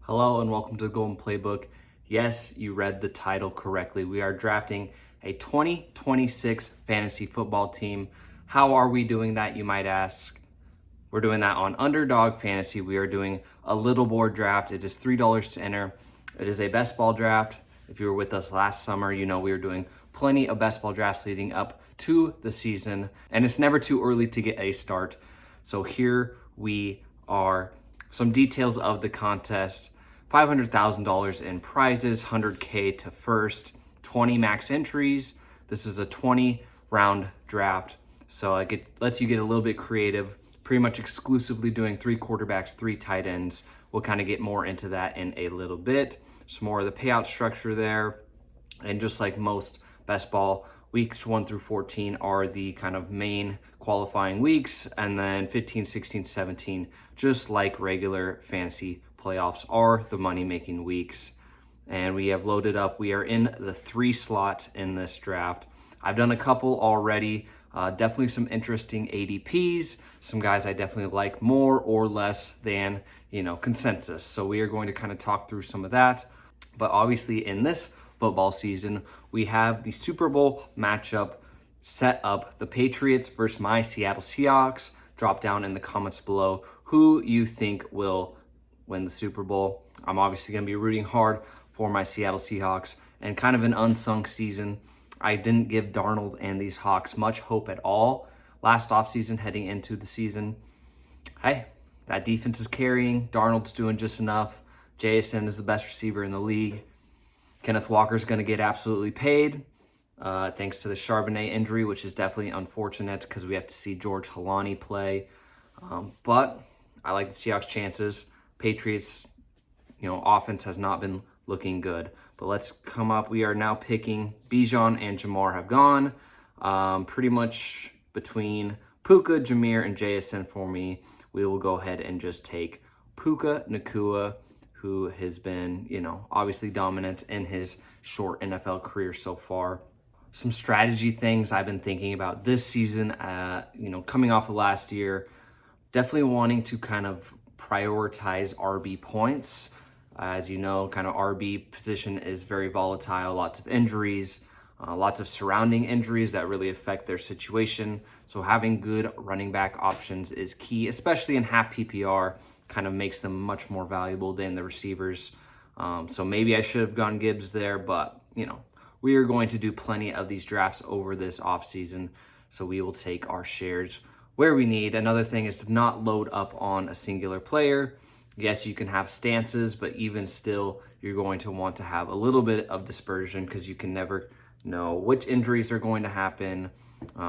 Hello and welcome to the Golden Playbook. Yes, you read the title correctly. We are drafting a 2026 fantasy football team. How are we doing that, you might ask? We're doing that on Underdog Fantasy. We are doing a little board draft. It is $3 to enter. It is a best ball draft. If you were with us last summer, you know we were doing plenty of best ball drafts leading up to the season, and it's never too early to get a start. So here we are. Some details of the contest. $500,000 in prizes, $100K to first, 20 max entries. This is a 20 round draft. So it lets you get a little bit creative, pretty much exclusively doing 3 quarterbacks, 3 tight ends. We'll kind of get more into that in a little bit. Some more of the payout structure there. And just like most best ball, weeks 1 through 14 are the kind of main qualifying weeks, and then 15, 16, 17, just like regular fantasy playoffs, are the money-making weeks. And we have loaded up. We are in the 3 slots in this draft. I've done a couple already. Definitely some interesting ADPs. Some guys I definitely like more or less than, consensus. So we are going to kind of talk through some of that. But obviously in this football season, we have the Super Bowl matchup set up. The Patriots versus my Seattle Seahawks. Drop down in the comments below who you think will win the Super Bowl. I'm obviously going to be rooting hard for my Seattle Seahawks, and kind of an unsung season. I didn't give Darnold and these Hawks much hope at all last offseason heading into the season. Hey, that defense is carrying. Darnold's doing just enough. JSN is the best receiver in the league. Kenneth Walker's going to get absolutely paid thanks to the Charbonnet injury, which is definitely unfortunate because we have to see George Halani play. But I like the Seahawks' chances. Patriots, offense has not been looking good. But let's come up. We are now picking. Bijan and Jamar have gone. Pretty much between Puka, Jameer, and JSN for me. We will go ahead and just take Puka Nacua, who has been, obviously dominant in his short NFL career so far. Some strategy things I've been thinking about this season, coming off of last year, definitely wanting to kind of prioritize RB points. As you know, kind of RB position is very volatile, lots of injuries, lots of surrounding injuries that really affect their situation. So having good running back options is key, especially in half PPR, kind of makes them much more valuable than the receivers. So maybe I should have gone Gibbs there, but, we are going to do plenty of these drafts over this offseason. So we will take our shares where we need. Another thing is to not load up on a singular player. Yes, you can have stances, but even still, you're going to want to have a little bit of dispersion because you can never know which injuries are going to happen,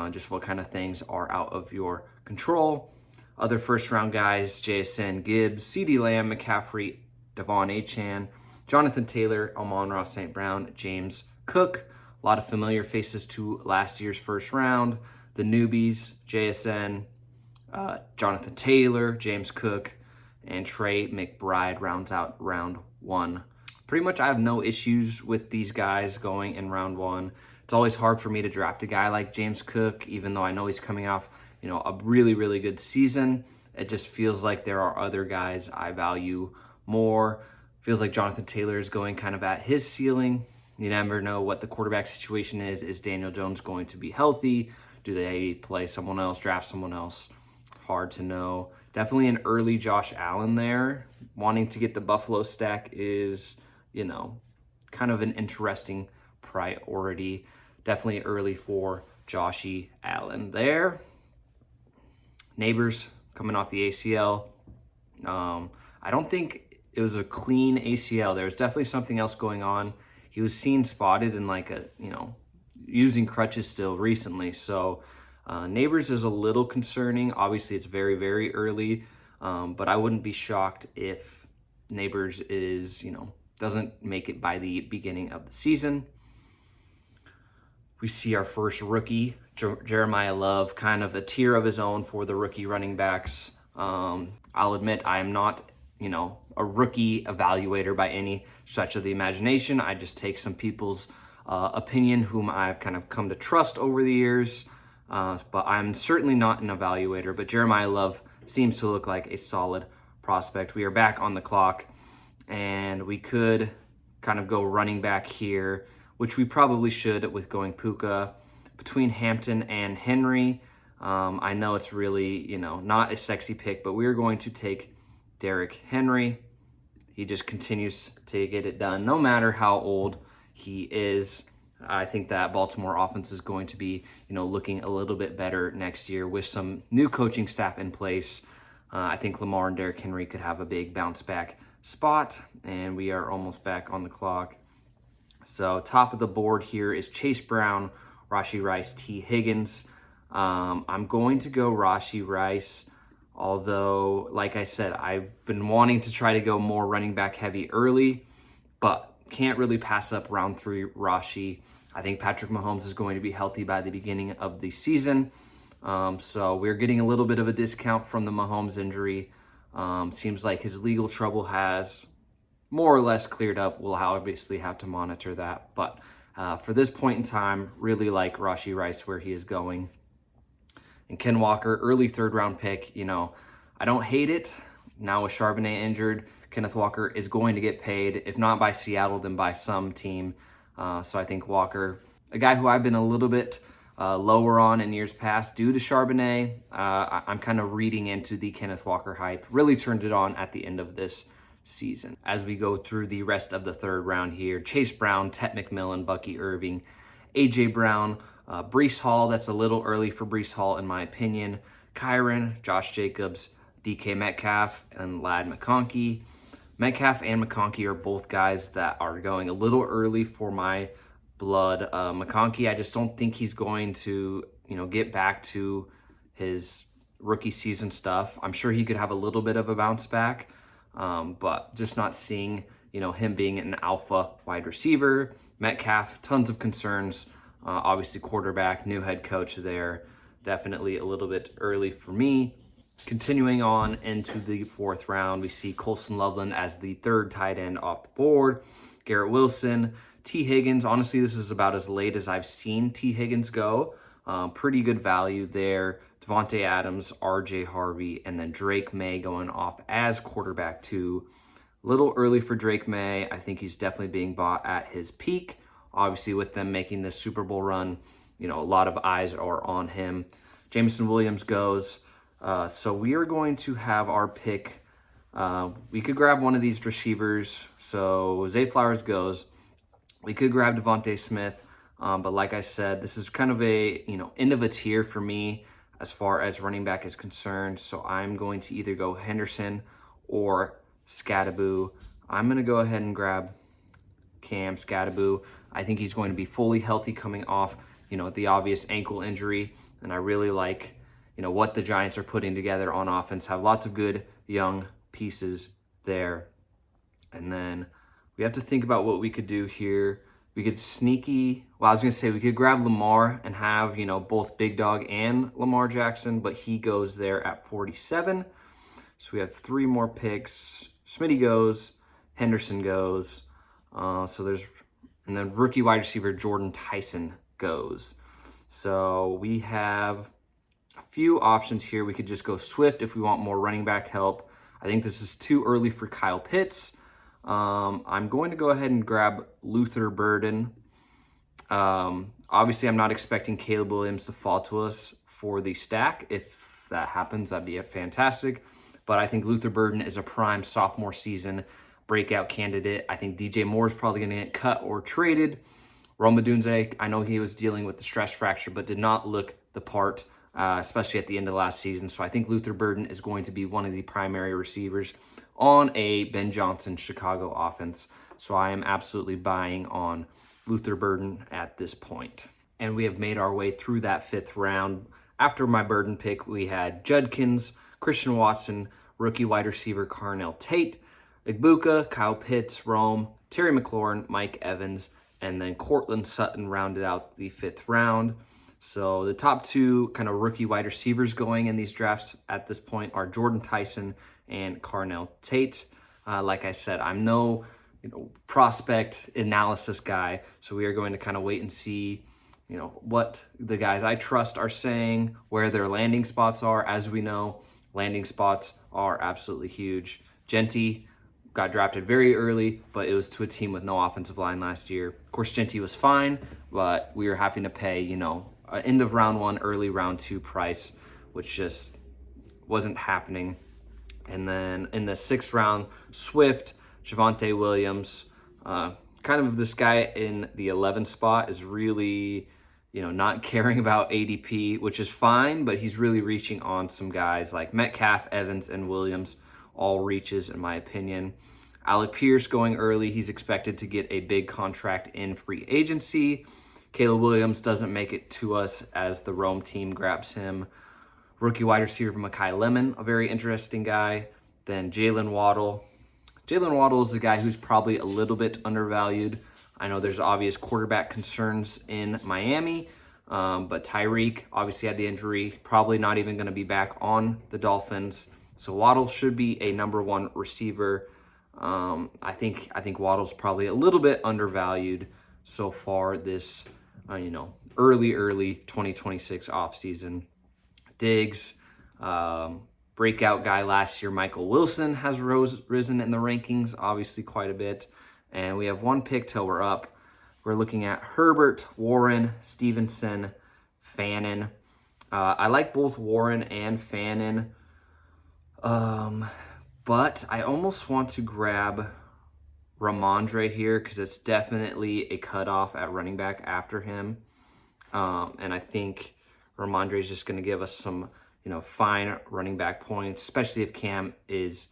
just what kind of things are out of your control. Other first-round guys, JSN, Gibbs, CeeDee Lamb, McCaffrey, Devon Achane, Jonathan Taylor, Amon-Ra St. Brown, James Cook. A lot of familiar faces to last year's first round. The newbies, JSN, Jonathan Taylor, James Cook, and Trey McBride rounds out round 1. Pretty much I have no issues with these guys going in round 1. It's always hard for me to draft a guy like James Cook, even though I know he's coming off, a really, really good season. It just feels like there are other guys I value more. Feels like Jonathan Taylor is going kind of at his ceiling. You never know what the quarterback situation is. Is Daniel Jones going to be healthy? Do they play someone else, draft someone else? Hard to know. Definitely an early Josh Allen there. Wanting to get the Buffalo stack is, kind of an interesting priority. Definitely early for Joshy Allen there. Neighbors coming off the ACL. I don't think it was a clean ACL. There was definitely something else going on. He was seen spotted in using crutches still recently. So Neighbors is a little concerning. Obviously, it's very, very early, but I wouldn't be shocked if Neighbors is, doesn't make it by the beginning of the season. We see our first rookie, Jeremiah Love, kind of a tier of his own for the rookie running backs. I'll admit I am not, a rookie evaluator by any stretch of the imagination. I just take some people's opinion whom I've kind of come to trust over the years. But I'm certainly not an evaluator. But Jeremiah Love seems to look like a solid prospect. We are back on the clock. and we could kind of go running back here, which we probably should with going Puka between Hampton and Henry. I know it's really, not a sexy pick, but we're going to take Derrick Henry. He just continues to get it done, no matter how old he is. I think that Baltimore offense is going to be, looking a little bit better next year with some new coaching staff in place. I think Lamar and Derrick Henry could have a big bounce back spot, and we are almost back on the clock. So top of the board here is Chase Brown, Rashee Rice, T. Higgins. I'm going to go Rashee Rice, although, like I said, I've been wanting to try to go more running back heavy early, but can't really pass up round 3 Rashee. I think Patrick Mahomes is going to be healthy by the beginning of the season. So we're getting a little bit of a discount from the Mahomes injury. Seems like his legal trouble has more or less cleared up. We'll obviously have to monitor that. But for this point in time, really like Rashee Rice where he is going. And Ken Walker, early 3rd round pick, I don't hate it. Now with Charbonnet injured, Kenneth Walker is going to get paid, if not by Seattle, then by some team. So I think Walker, a guy who I've been a little bit lower on in years past due to Charbonnet, I'm kind of reading into the Kenneth Walker hype. Really turned it on at the end of this season. As we go through the rest of the 3rd round here, Chase Brown, Tet McMillan, Bucky Irving, A.J. Brown, Breece Hall. That's a little early for Breece Hall in my opinion. Kyron, Josh Jacobs, DK Metcalf, and Ladd McConkey. Metcalf and McConkey are both guys that are going a little early for my blood. McConkey, I just don't think he's going to, get back to his rookie season stuff. I'm sure he could have a little bit of a bounce back, but just not seeing, him being an alpha wide receiver. Metcalf, tons of concerns. Obviously, quarterback, new head coach there. Definitely a little bit early for me. Continuing on into the 4th round, we see Colson Loveland as the 3rd tight end off the board. Garrett Wilson, T. Higgins. Honestly, this is about as late as I've seen T. Higgins go. Pretty good value there. Devontae Adams, R.J. Harvey, and then Drake May going off as quarterback 2. Little early for Drake May. I think he's definitely being bought at his peak. Obviously, with them making this Super Bowl run, a lot of eyes are on him. Jameson Williams goes. So we are going to have our pick. We could grab one of these receivers. So Zay Flowers goes. We could grab Devontae Smith. But like I said, this is kind of a, end of a tier for me as far as running back is concerned. So I'm going to either go Henderson or Scattaboo. I'm going to go ahead and grab Cam Scattaboo. I think he's going to be fully healthy coming off, the obvious ankle injury. And I really like, what the Giants are putting together on offense. Have lots of good young pieces there. And then we have to think about what we could do here. We could we could grab Lamar and have, both Big Dog and Lamar Jackson, but he goes there at 47. So we have 3 more picks. Smitty goes, Henderson goes. And then rookie wide receiver Jordan Tyson goes. So we have a few options here. We could just go Swift if we want more running back help. I think this is too early for Kyle Pitts. I'm going to go ahead and grab Luther Burden. Obviously, I'm not expecting Caleb Williams to fall to us for the stack. If that happens, that'd be fantastic. But I think Luther Burden is a prime sophomore season breakout candidate. I think DJ Moore is probably going to get cut or traded. Rome Odunze, I know he was dealing with the stress fracture, but did not look the part, especially at the end of last season. So I think Luther Burden is going to be one of the primary receivers on a Ben Johnson Chicago offense. So I am absolutely buying on Luther Burden at this point. And we have made our way through that 5th round. After my Burden pick, we had Judkins, Christian Watson, rookie wide receiver Carnell Tate, Igbuka, Kyle Pitts, Rome, Terry McLaurin, Mike Evans, and then Cortland Sutton rounded out the 5th round. So the top 2 kind of rookie wide receivers going in these drafts at this point are Jordan Tyson and Carnell Tate. Like I said, I'm no prospect analysis guy, so we are going to kind of wait and see what the guys I trust are saying, where their landing spots are. As we know, landing spots are absolutely huge. Genty, got drafted very early, but it was to a team with no offensive line last year. Of course, Genty was fine, but we were having to pay, end of round 1, early round 2 price, which just wasn't happening. And then in the 6th round, Swift, Javonte Williams, kind of this guy in the 11th spot is really, not caring about ADP, which is fine, but he's really reaching on some guys like Metcalf, Evans, and Williams, all reaches in my opinion. Alec Pierce going early. He's expected to get a big contract in free agency. Caleb Williams doesn't make it to us as the Rome team grabs him. Rookie wide receiver Mekhi Lemon, a very interesting guy. Then Jalen Waddle. Jalen Waddle is the guy who's probably a little bit undervalued. I know there's obvious quarterback concerns in Miami, but Tyreek obviously had the injury, probably not even going to be back on the Dolphins. So Waddle should be a number 1 receiver. I think Waddle's probably a little bit undervalued so far this, early 2026 offseason. Diggs, breakout guy last year, Michael Wilson has risen in the rankings, obviously quite a bit. And we have 1 pick till we're up. We're looking at Herbert, Warren, Stevenson, Fannin. I like both Warren and Fannin. But I almost want to grab Ramondre here because it's definitely a cutoff at running back after him. And I think Ramondre is just going to give us some, fine running back points, especially if Cam is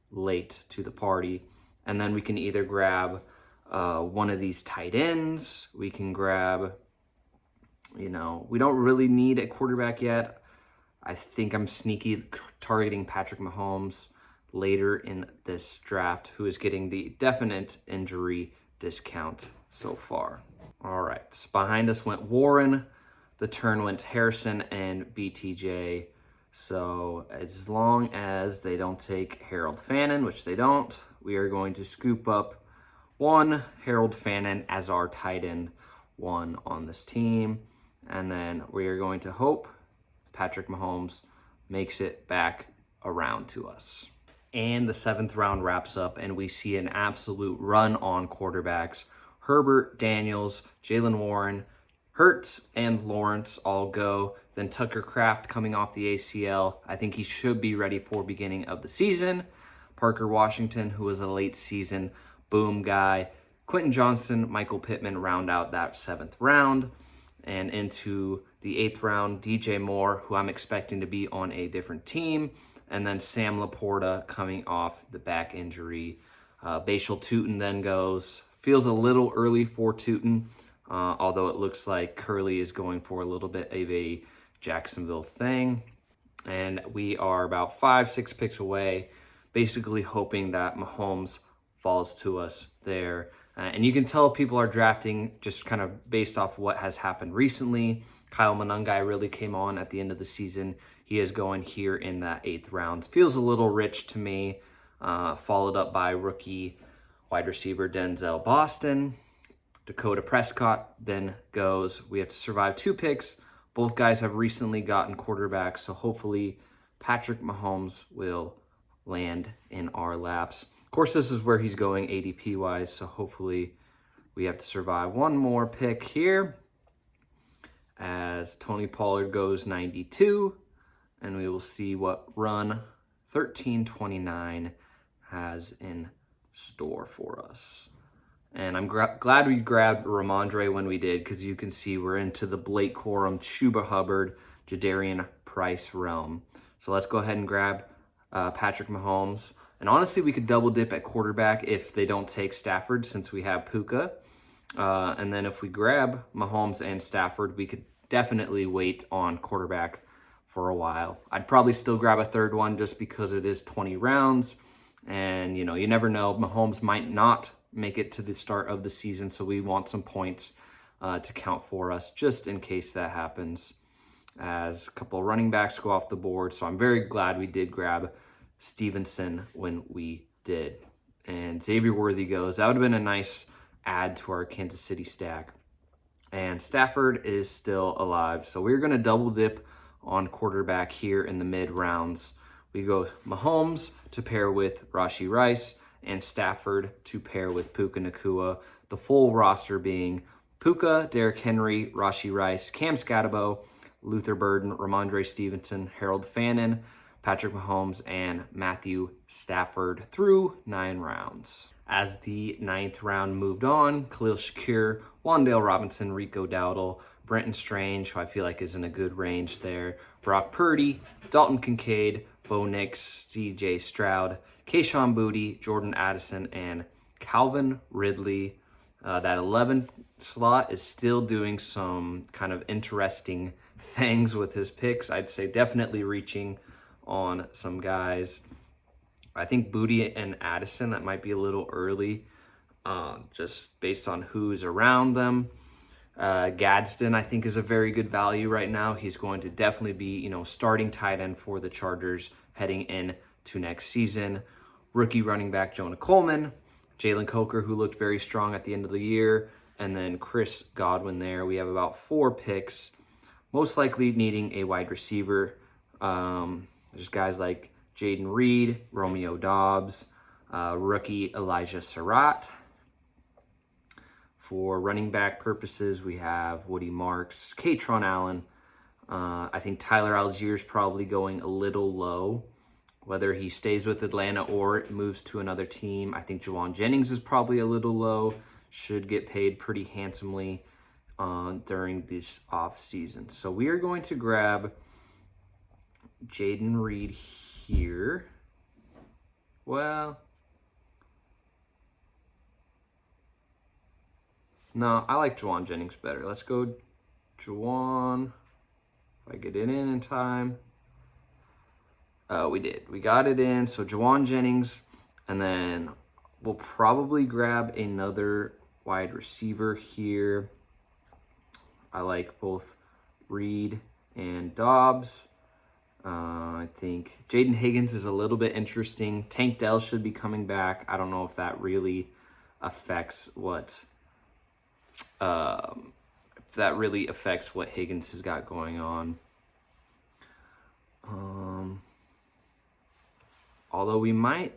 late to the party. And then we can either grab one of these tight ends. We can grab, we don't really need a quarterback yet. I think I'm sneaky targeting Patrick Mahomes later in this draft, who is getting the definite injury discount so far. All right, so behind us went Warren. The turn went Harrison and BTJ. So as long as they don't take Harold Fannin, which they don't, we are going to scoop up 1 Harold Fannin as our tight end 1 on this team. And then we are going to hope Patrick Mahomes makes it back around to us. And the 7th round wraps up and we see an absolute run on quarterbacks. Herbert, Daniels, Jalen Warren, Hurts, and Lawrence all go. Then Tucker Kraft coming off the ACL. I think he should be ready for beginning of the season. Parker Washington, who was a late season boom guy. Quentin Johnston, Michael Pittman round out that 7th round. And into the 8th round, DJ Moore, who I'm expecting to be on a different team. And then Sam Laporta coming off the back injury. Bashal Tootin then goes. Feels a little early for Tootin, although it looks like Curley is going for a little bit of a Jacksonville thing. And we are about 5-6 picks away, basically hoping that Mahomes falls to us there. And you can tell people are drafting just kind of based off what has happened recently. Kyle Monangai really came on at the end of the season. He is going here in that 8th round. Feels a little rich to me, followed up by rookie wide receiver Denzel Boston. Dakota Prescott then goes. We have to survive 2 picks. Both guys have recently gotten quarterbacks, so hopefully Patrick Mahomes will land in our laps. Of course, this is where he's going ADP-wise, so hopefully we have to survive 1 more pick here as Tony Pollard goes 92, and we will see what run 1329 has in store for us. And I'm glad we grabbed Ramondre when we did, because you can see we're into the Blake Corum, Chuba Hubbard, Jadarian Price realm. So let's go ahead and grab Patrick Mahomes. And honestly, we could double dip at quarterback if they don't take Stafford, since we have Puka. And then if we grab Mahomes and Stafford, we could definitely wait on quarterback for a while. I'd probably still grab a 3rd one just because it is 20 rounds. And, you never know. Mahomes might not make it to the start of the season, so we want some points to count for us just in case that happens, as a couple of running backs go off the board. So I'm very glad we did grab Stevenson when we did. And Xavier Worthy goes. That would have been a nice add to our Kansas City stack. And Stafford is still alive, so we're going to double dip on quarterback here in the mid rounds. We go Mahomes to pair with Rashee Rice, and Stafford to pair with Puka Nacua. The full roster being Puka, Derrick Henry, Rashee Rice, Cam Scatabo, Luther Burden, Ramondre Stevenson, Harold Fannin, Patrick Mahomes, and Matthew Stafford through 9 rounds. As the 9th round moved on, Khalil Shakir, Wan'Dale Robinson, Rico Dowdle, Brenton Strange, who I feel like is in a good range there, Brock Purdy, Dalton Kincaid, Bo Nix, C.J. Stroud, Kayshon Boutte, Jordan Addison, and Calvin Ridley. That 11th slot is still doing some kind of interesting things with his picks. I'd say definitely reaching on some guys. I think Boutte and Addison, that might be a little early, just based on who's around them. Gadsden, I think, is a very good value right now. He's going to definitely be, starting tight end for the Chargers heading into next season. Rookie running back Jonah Coleman, Jalen Coker, who looked very strong at the end of the year, and then Chris Godwin there. We have about 4 picks, most likely needing a wide receiver. There's guys like Jaden Reed, Romeo Doubs, rookie Elijah Surratt. For running back purposes, we have Woody Marks, Katron Allen. I think Tyler Algier is probably going a little low. Whether he stays with Atlanta or moves to another team, I think Juwan Jennings is probably a little low. Should get paid pretty handsomely during this offseason. So we are going to grab Jaden Reed here. Well, no, I like Juwan Jennings better. Let's go Juwan. If I get it in time. We did. We got it in. So Juwan Jennings. And then we'll probably grab another wide receiver here. I like both Reed and Dobbs. I think Jaden Higgins is a little bit interesting. Tank Dell should be coming back. I don't know if that really affects what Higgins has got going on. Although we might,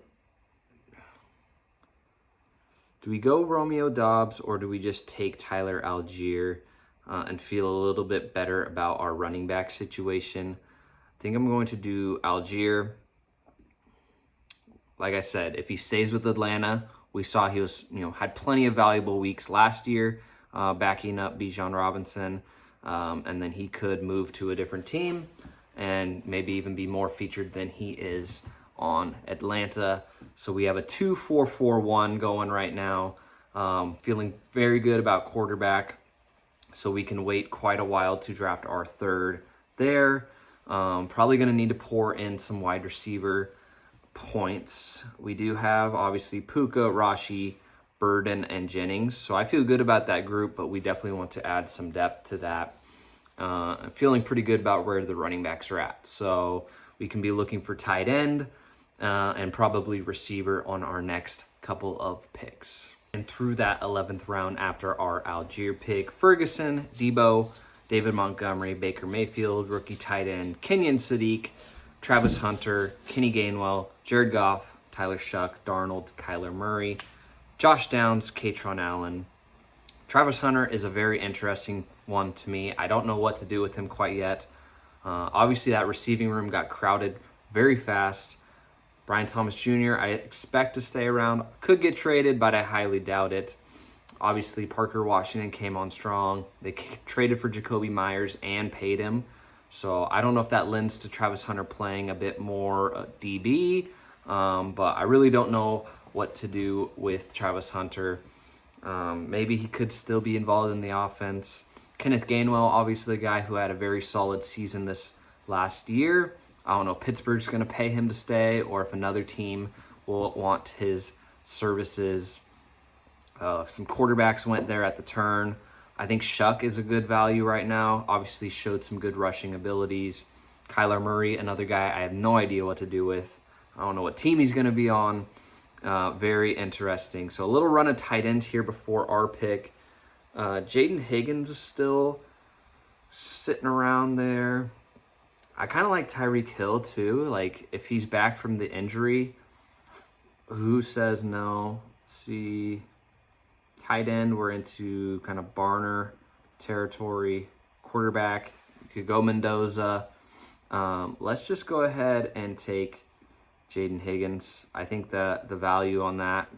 do we go Romeo Doubs or do we just take Tyler Algier and feel a little bit better about our running back situation? I think I'm going to do Algier. Like I said, if he stays with Atlanta, we saw he was, had plenty of valuable weeks last year, backing up Bijan Robinson, and then he could move to a different team and maybe even be more featured than he is on Atlanta. So we have a 2-4-4-1 going right now. Feeling very good about quarterback. So we can wait quite a while to draft our 3rd there. Probably going to need to pour in some wide receiver points. We do have, obviously, Puka, Rashee, Burden, and Jennings. So I feel good about that group, but we definitely want to add some depth to that. I'm feeling pretty good about where the running backs are at. So we can be looking for tight end and probably receiver on our next couple of picks. And through that 11th round after our Algier pick, Ferguson, Debo, David Montgomery, Baker Mayfield, rookie tight end, Kenyon Sadiq, Travis Hunter, Kenny Gainwell, Jared Goff, Tyler Shuck, Darnold, Kyler Murray, Josh Downs, Katron Allen. Travis Hunter is a very interesting one to me. I don't know what to do with him quite yet. Obviously, that receiving room got crowded very fast. Brian Thomas Jr., I expect to stay around. Could get traded, but I highly doubt it. Obviously, Parker Washington came on strong. They traded for Jacoby Myers and paid him. So I don't know if that lends to Travis Hunter playing a bit more DB, but I really don't know what to do with Travis Hunter. Maybe he could still be involved in the offense. Kenneth Gainwell, obviously a guy who had a very solid season this last year. I don't know if Pittsburgh's going to pay him to stay or if another team will want his services. Some quarterbacks went there at the turn. I think Shuck is a good value right now. Obviously showed some good rushing abilities. Kyler Murray, another guy I have no idea what to do with. I don't know what team he's going to be on. Very interesting. So a little run of tight ends here before our pick. Jaden Higgins is still sitting around there. I kind of like Tyreek Hill too. Like if he's back from the injury, Who says no? Let's see. Tight end, we're into kind of Barner territory. Quarterback, you could go Mendoza. Let's just go ahead and take Jaden Higgins. I think the value on that,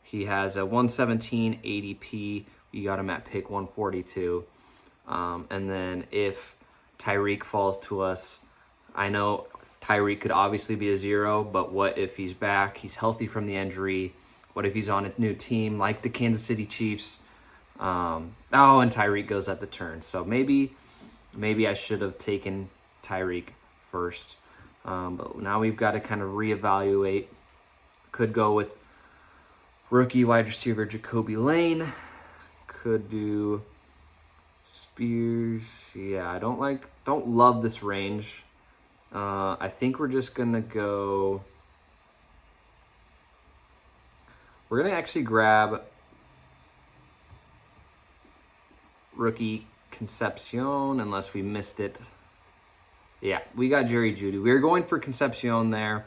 he has a 117 ADP. You got him at pick 142. And then if Tyreek falls to us, I know Tyreek could obviously be a 0, but what if he's back? He's healthy from the injury. What if he's on a new team like the Kansas City Chiefs? And Tyreek goes at the turn. So maybe I should have taken Tyreek first. But now we've got to kind of reevaluate. Could go with rookie wide receiver Jacoby Lane. Could do Spears. Yeah, I don't love this range. I think we're just gonna go. We're gonna actually grab rookie Concepcion, unless we missed it. Yeah, we got Jerry Jeudy. We were going for Concepcion there.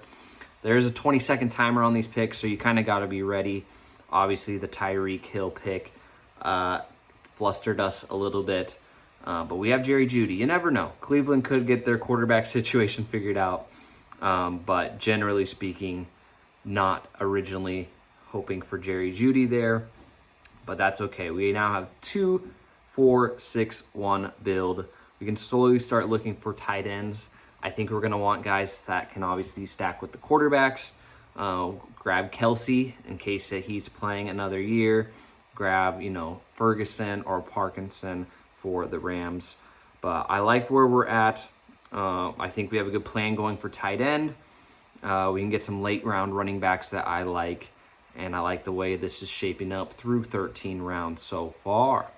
There's a 20-second timer on these picks, so you kind of got to be ready. Obviously, the Tyreek Hill pick flustered us a little bit. But we have Jerry Jeudy. You never know. Cleveland could get their quarterback situation figured out. But generally speaking, not originally hoping for Jerry Jeudy there. But that's okay. We now have 2-4-6-1 build. We can slowly start looking for tight ends. I think we're going to want guys that can obviously stack with the quarterbacks. Grab Kelsey in case that he's playing another year. Grab, Ferguson or Parkinson for the Rams. But I like where we're at. I think we have a good plan going for tight end. We can get some late round running backs that I like. And I like the way this is shaping up through 13 rounds so far.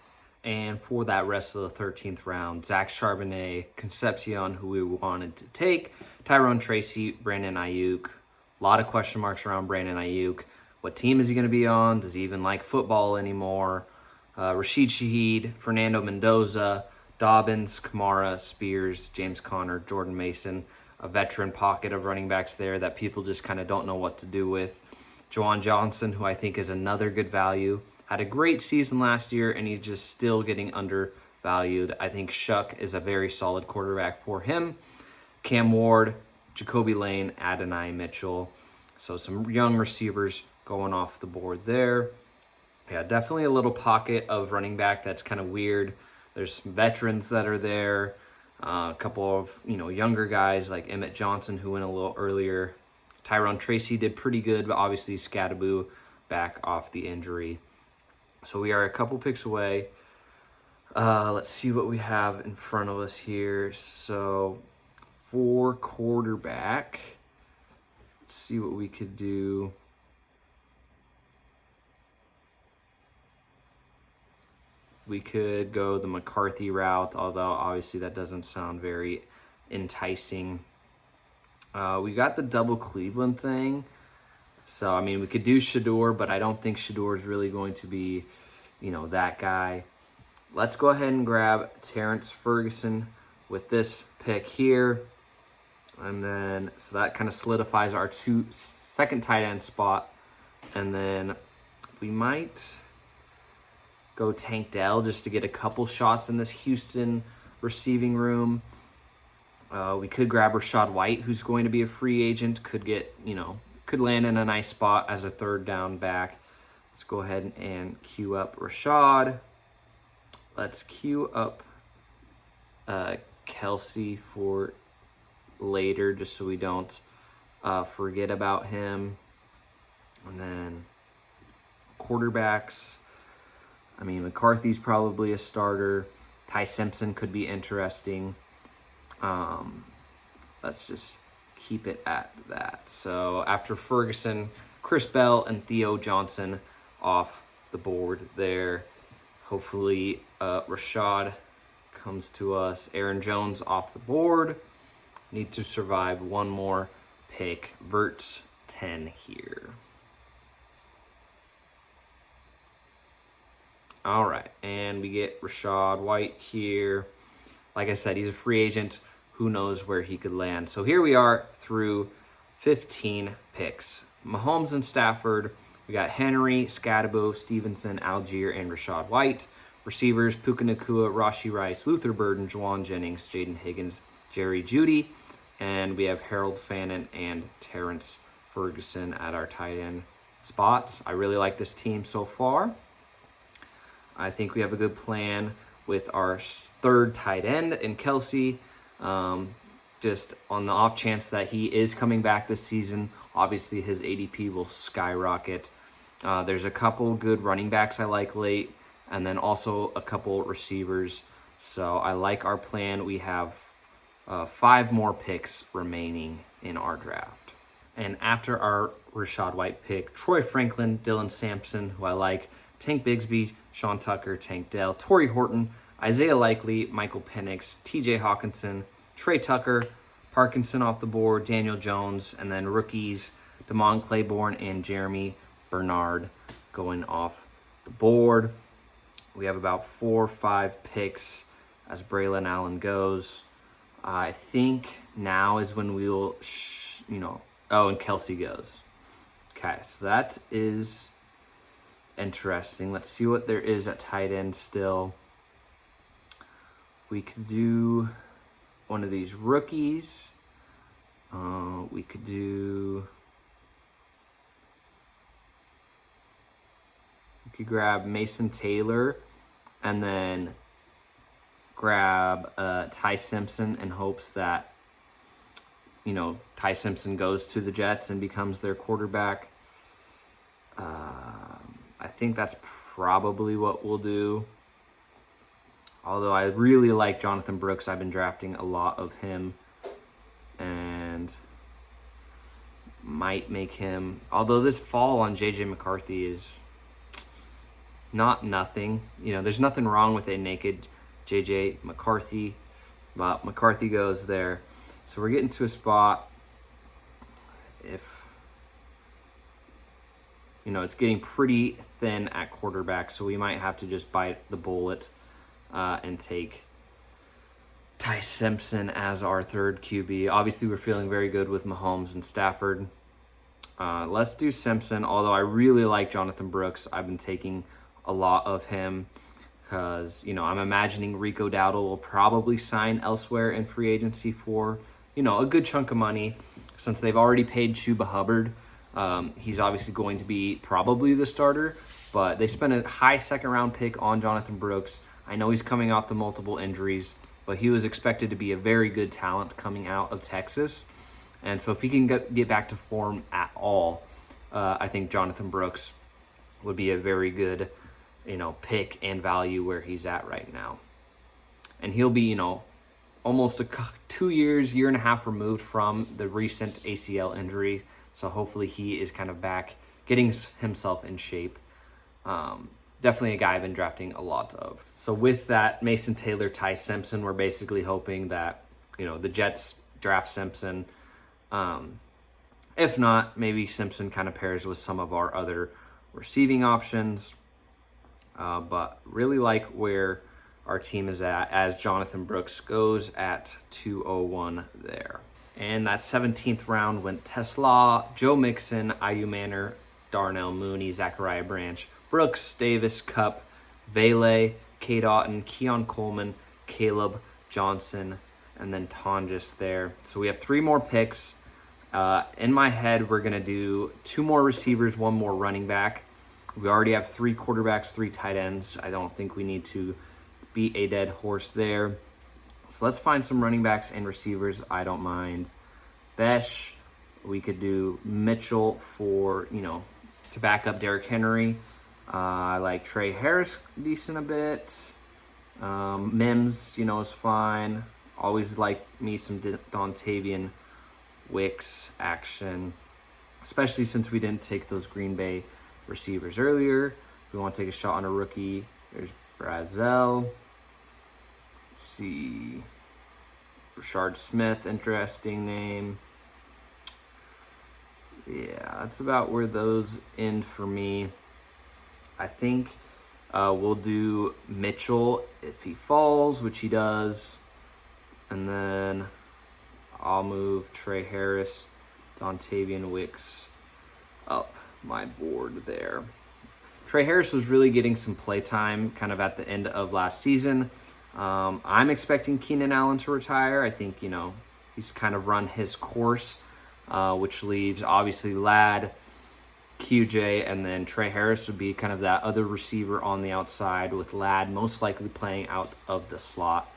And for that rest of the 13th round, Zach Charbonnet, Concepcion, who we wanted to take, Tyrone Tracy, Brandon Ayuk. A lot of question marks around Brandon Ayuk. What team is he going to be on? Does he even like football anymore? Rashid Shaheed, Fernando Mendoza, Dobbins, Kamara, Spears, James Conner, Jordan Mason. A veteran pocket of running backs there that people just kind of don't know what to do with. Juwan Johnson, who I think is another good value. Had a great season last year, and he's just still getting undervalued. I think Shuck is a very solid quarterback for him. Cam Ward, Jacoby Lane, Adonai Mitchell. So some young receivers going off the board there. Yeah, definitely a little pocket of running back that's kind of weird. There's some veterans that are there. A couple of younger guys like Emmett Johnson, who went a little earlier. Tyrone Tracy did pretty good, but obviously Scadaboo back off the injury. So we are a couple picks away. Let's see what we have in front of us here. So for quarterback, let's see what we could do. We could go the McCarthy route, although obviously that doesn't sound very enticing. We got the double Cleveland thing. So, we could do Shador, but I don't think Shador is really going to be, that guy. Let's go ahead and grab Terrence Ferguson with this pick here. And then, so that kind of solidifies our second tight end spot. And then we might go Tank Dell just to get a couple shots in this Houston receiving room. We could grab Rachaad White, who's going to be a free agent. Could get, could land in a nice spot as a third down back. Let's go ahead and queue up Rachaad. Let's queue up Kelsey for later, just so we don't forget about him. And then quarterbacks. McCarthy's probably a starter. Ty Simpson could be interesting. Let's just keep it at that. So after Ferguson, Chris Bell and Theo Johnson off the board there. Hopefully Rachaad comes to us. Aaron Jones off the board. Need to survive one more pick. Verts 10 here. All right, and we get Rachaad White here. Like I said, he's a free agent. Who knows where he could land. So here we are through 15 picks. Mahomes and Stafford. We got Henry, Scadabo, Stevenson, Algier, and Rashad White. Receivers, Puka Nacua, Rashi Rice, Luther Burden, Juwan Jennings, Jaden Higgins, Jerry Jeudy. And we have Harold Fannin and Terrence Ferguson at our tight end spots. I really like this team so far. I think we have a good plan with our third tight end in Kelsey. Just on the off chance that he is coming back this season, obviously his ADP will skyrocket. There's a couple good running backs I like late, and then also a couple receivers. So I like our plan. We have 5 more picks remaining in our draft. And after our Rashad White pick, Troy Franklin, Dylan Sampson, who I like, Tank Bigsby, Sean Tucker, Tank Dell, Torrey Horton, Isaiah Likely, Michael Penix, TJ Hawkinson, Trey Tucker, Parkinson off the board, Daniel Jones, and then rookies, Damon Claiborne and Jeremy Bernard going off the board. We have about 4 or 5 picks as Braylon Allen goes. I think now is when we'll, and Kelsey goes. Okay, so that is interesting. Let's see what there is at tight end still. We could do one of these rookies. We could grab Mason Taylor and then grab Ty Simpson in hopes that, Ty Simpson goes to the Jets and becomes their quarterback. I think that's probably what we'll do. Although I really like Jonathan Brooks. I've been drafting a lot of him and might make him, although this fall on JJ McCarthy is not nothing. There's nothing wrong with a naked JJ McCarthy, but McCarthy goes there. So we're getting to a spot, if it's getting pretty thin at quarterback, so we might have to just bite the bullet and take Ty Simpson as our third QB. Obviously, we're feeling very good with Mahomes and Stafford. Let's do Simpson, although I really like Jonathan Brooks. I've been taking a lot of him because, I'm imagining Rico Dowdle will probably sign elsewhere in free agency for, a good chunk of money. Since they've already paid Chuba Hubbard, he's obviously going to be probably the starter, but they spent a high second-round pick on Jonathan Brooks. I know he's coming off the multiple injuries, but he was expected to be a very good talent coming out of Texas. And so if he can get back to form at all, I think Jonathan Brooks would be a very good, pick and value where he's at right now. And he'll be, almost 2 years, year and a half removed from the recent ACL injury. So hopefully he is kind of back, getting himself in shape. Definitely a guy I've been drafting a lot of. So with that, Mason Taylor, Ty Simpson, we're basically hoping that, the Jets draft Simpson. If not, maybe Simpson kind of pairs with some of our other receiving options. But really like where our team is at as Jonathan Brooks goes at 201 there. And that 17th round went Tesla, Joe Mixon, Ayu Manor, Darnell Mooney, Zachariah Branch, Brooks, Davis, Cup, Vele, Cade Otton, Keon Coleman, Caleb Johnson, and then Tonjes there. So we have 3 more picks. In my head, we're going to do 2 more receivers, 1 more running back. We already have 3 quarterbacks, 3 tight ends. I don't think we need to beat a dead horse there. So let's find some running backs and receivers. I don't mind Besh. We could do Mitchell for, to back up Derrick Henry. I like Trey Harris decent a bit. Mims, is fine. Always like me some Dontavian Wicks action, especially since we didn't take those Green Bay receivers earlier. We want to take a shot on a rookie. There's Brazel. Let's see. Rashard Smith, interesting name. Yeah, that's about where those end for me. I think we'll do Mitchell if he falls, which he does. And then I'll move Trey Harris, Dontavian Wicks, up my board there. Trey Harris was really getting some play time kind of at the end of last season. I'm expecting Keenan Allen to retire. I think, he's kind of run his course, which leaves obviously Ladd, QJ, and then Trey Harris would be kind of that other receiver on the outside, with Ladd most likely playing out of the slot.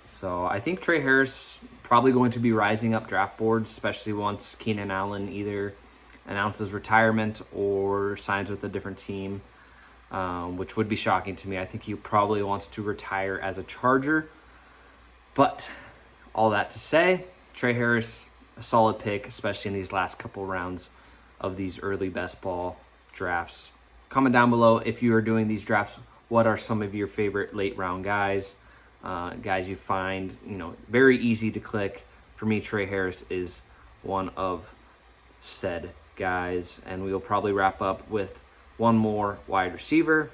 So I think Trey Harris probably going to be rising up draft boards, especially once Keenan Allen either announces retirement or signs with a different team, which would be shocking to me. I think he probably wants to retire as a Charger. But all that to say, Trey Harris, a solid pick, especially in these last couple rounds of these early best ball drafts. Comment down below if you are doing these drafts, what are some of your favorite late round guys? Guys you find, very easy to click. For me, Trey Harris is one of said guys. And we will probably wrap up with one more wide receiver.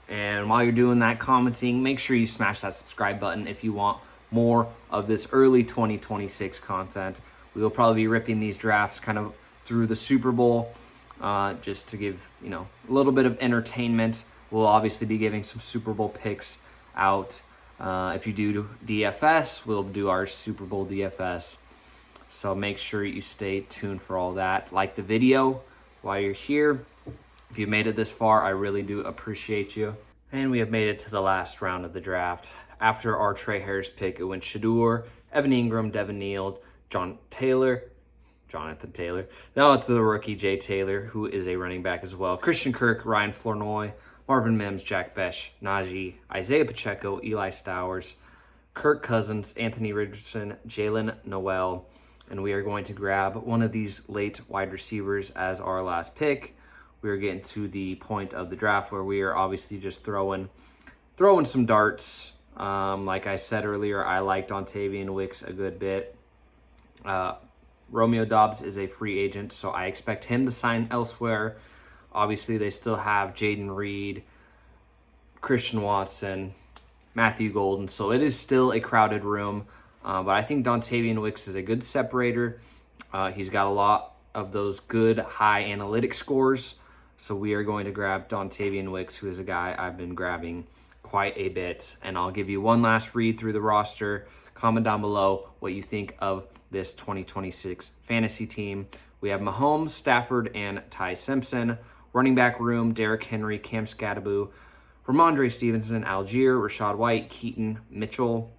And while you're doing that commenting, make sure you smash that subscribe button if you want more of this early 2026 content. We will probably be ripping these drafts kind of through the Super Bowl, just to give, a little bit of entertainment. We'll obviously be giving some Super Bowl picks out. If you do DFS, we'll do our Super Bowl DFS. So make sure you stay tuned for all that. Like the video while you're here. If you made it this far, I really do appreciate you. And we have made it to the last round of the draft. After our Trey Harris pick, it went Shador, Evan Ingram, Devin Neal, Jonathan Taylor. Now it's the rookie Jay Taylor, who is a running back as well. Christian Kirk, Ryan Flournoy, Marvin Mims, Jack Besh, Najee, Isaiah Pacheco, Eli Stowers, Kirk Cousins, Anthony Richardson, Jalen Noel. And we are going to grab one of these late wide receivers as our last pick. We are getting to the point of the draft where we are obviously just throwing some darts. Like I said earlier, I like Dontavian Wicks a good bit. Romeo Doubs is a free agent, so I expect him to sign elsewhere. Obviously, they still have Jaden Reed, Christian Watson, Matthew Golden, so it is still a crowded room. But I think Dontavian Wicks is a good separator. He's got a lot of those good high analytic scores, so we are going to grab Dontavian Wicks, who is a guy I've been grabbing quite a bit. And I'll give you one last read through the roster. Comment down below what you think of this 2026 fantasy team. We have Mahomes, Stafford, and Ty Simpson. Running back room, Derrick Henry, Cam Scatterbo, Ramondre Stevenson, Algier, Rashad White, Keaton, Mitchell.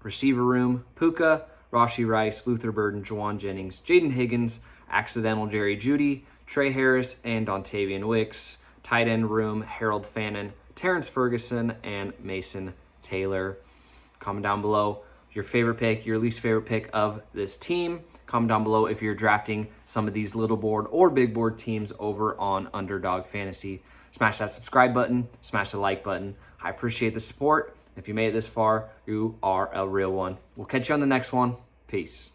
Receiver room, Puka, Rashee Rice, Luther Burden, Juwan Jennings, Jaden Higgins, accidental Jerry Jeudy, Trey Harris, and Dontavian Wicks. Tight end room, Harold Fannin, Terrence Ferguson, and Mason Taylor. Comment down below your favorite pick, your least favorite pick of this team. Comment down below if you're drafting some of these little board or big board teams over on Underdog Fantasy. Smash that subscribe button, smash the like button. I appreciate the support. If you made it this far, you are a real one. We'll catch you on the next one. Peace.